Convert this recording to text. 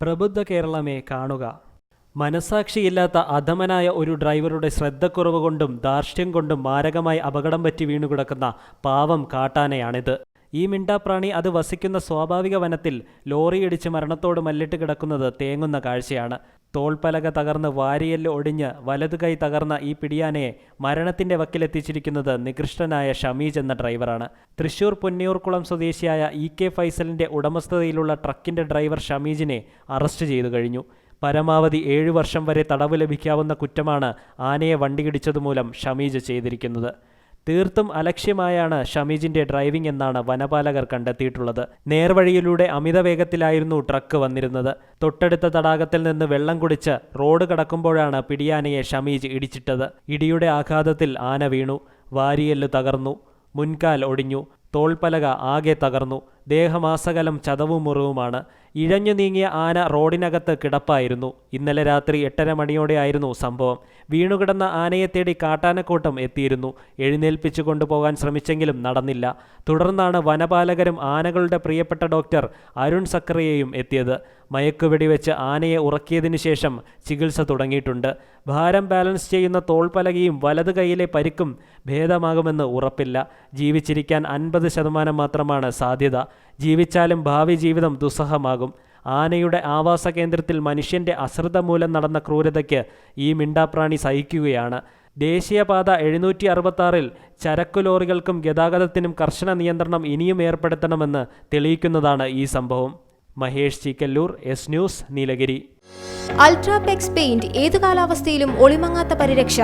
പ്രബുദ്ധ കേരളമേ കാണുക. മനസാക്ഷിയില്ലാത്ത അധമനായ ഒരു ഡ്രൈവറുടെ ശ്രദ്ധക്കുറവ് കൊണ്ടും ധാർഷ്ട്യം കൊണ്ടും മാരകമായി അപകടം പറ്റി വീണുകിടക്കുന്ന പാവം കാട്ടാനയാണിത്. ഈ മിണ്ടാപ്രാണി അത് വസിക്കുന്ന സ്വാഭാവിക വനത്തിൽ ലോറിയിടിച്ച് മരണത്തോട് മല്ലിട്ട് കിടക്കുന്നത് തേങ്ങുന്ന കാഴ്ചയാണ്. തോൾപ്പലക തകർന്ന് വാരിയെല്ല് ഒടിഞ്ഞ് വലതുകൈ തകർന്ന ഈ പിടിയാനയെ മരണത്തിന്റെ വക്കിലെത്തിച്ചിരിക്കുന്നത് നികൃഷ്ടനായ ഷമീജ് എന്ന ഡ്രൈവറാണ്. തൃശൂർ പുന്നിയൂർക്കുളം സ്വദേശിയായ EK ഫൈസലിന്റെ ഉടമസ്ഥതയിലുള്ള ട്രക്കിന്റെ ഡ്രൈവർ ഷമീജിനെ അറസ്റ്റ് ചെയ്തു കഴിഞ്ഞു. പരമാവധി 7 വർഷം വരെ തടവ് ലഭിക്കാവുന്ന കുറ്റമാണ് ആനയെ വണ്ടിയിടിച്ചതുമൂലം ഷമീജ് ചെയ്തിരിക്കുന്നത്. തീർത്തും അലക്ഷ്യമായാണ് ഷമീജിന്റെ ഡ്രൈവിംഗ് എന്നാണ് വനപാലകർ കണ്ടെത്തിയിട്ടുള്ളത്. നേർവഴിയിലൂടെ അമിത വേഗത്തിലായിരുന്നു ട്രക്ക് വന്നിരുന്നത്. തൊട്ടടുത്ത തടാകത്തിൽ നിന്ന് വെള്ളം കുടിച്ച് റോഡ് കടക്കുമ്പോഴാണ് പിടിയാനയെ ഷമീജ് ഇടിച്ചിട്ടത്. ഇടിയുടെ ആഘാതത്തിൽ ആന വീണു. വാരിയെല്ല് തകർന്നു, മുൻകാൽ ഒടിഞ്ഞു, തോൾപ്പലക ആകെ തകർന്നു. ദേഹമാസകലം ചതവും മുറിവുമാണ്. ഇഴഞ്ഞു നീങ്ങിയ ആന റോഡിനകത്ത് കിടപ്പായിരുന്നു. ഇന്നലെ രാത്രി 8:30 മണിയോടെയായിരുന്നു സംഭവം. വീണുകിടന്ന ആനയെ തേടി കാട്ടാനക്കൂട്ടം എത്തിയിരുന്നു. എഴുന്നേൽപ്പിച്ചു കൊണ്ടുപോകാൻ ശ്രമിച്ചെങ്കിലും നടന്നില്ല. തുടർന്നാണ് വനപാലകരും ആനകളുടെ പ്രിയപ്പെട്ട ഡോക്ടർ അരുൺ സക്കറിയയും എത്തിയത്. മയക്കുവെടി വെച്ച് ആനയെ ഉറക്കിയതിനു ശേഷം ചികിത്സ തുടങ്ങിയിട്ടുണ്ട്. ഭാരം ബാലൻസ് ചെയ്യുന്ന തോൾപ്പലകയും വലത് കൈയിലെ പരിക്കും ഭേദമാകുമെന്ന് ഉറപ്പില്ല. ജീവിച്ചിരിക്കാൻ 50% മാത്രമാണ് സാധ്യത. ജീവിച്ചാലും ഭാവി ജീവിതം ദുസ്സഹമാകും. ആനയുടെ ആവാസ കേന്ദ്രത്തിൽ മനുഷ്യന്റെ അശ്രദ്ധ മൂലം നടന്ന ക്രൂരതയ്ക്ക് ഈ മിണ്ടാപ്രാണി സഹിക്കുകയാണ്. ദേശീയപാത 766 ചരക്കു ലോറികൾക്കും ഗതാഗതത്തിനും കർശന നിയന്ത്രണം ഇനിയും ഏർപ്പെടുത്തണമെന്ന് തെളിയിക്കുന്നതാണ് ഈ സംഭവം. Mahesh Cheekallur, S News, Nilgiri. Ultrapex paint ഏതു കാലാവസ്ഥയിലും ഒളിമങ്ങാത്ത പരിരക്ഷ.